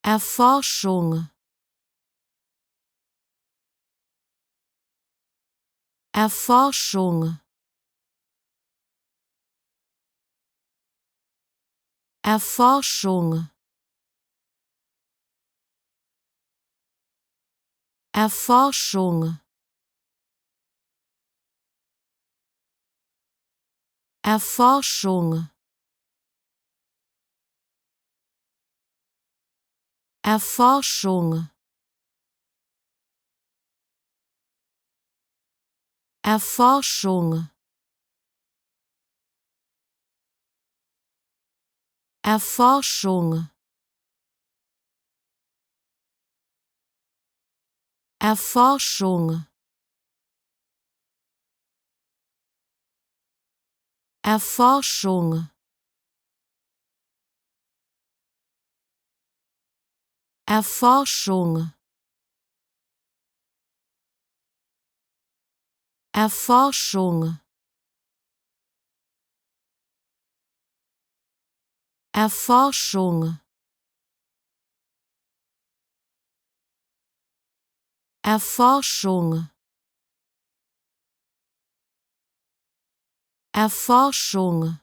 Erforschung. Erforschung. Erforschung. Erforschung. Erforschung. Erforschung. Erforschung. Erforschung. Erforschung. Erforschung. Erforschung. Erforschung. Erforschung. Erforschung. Erforschung.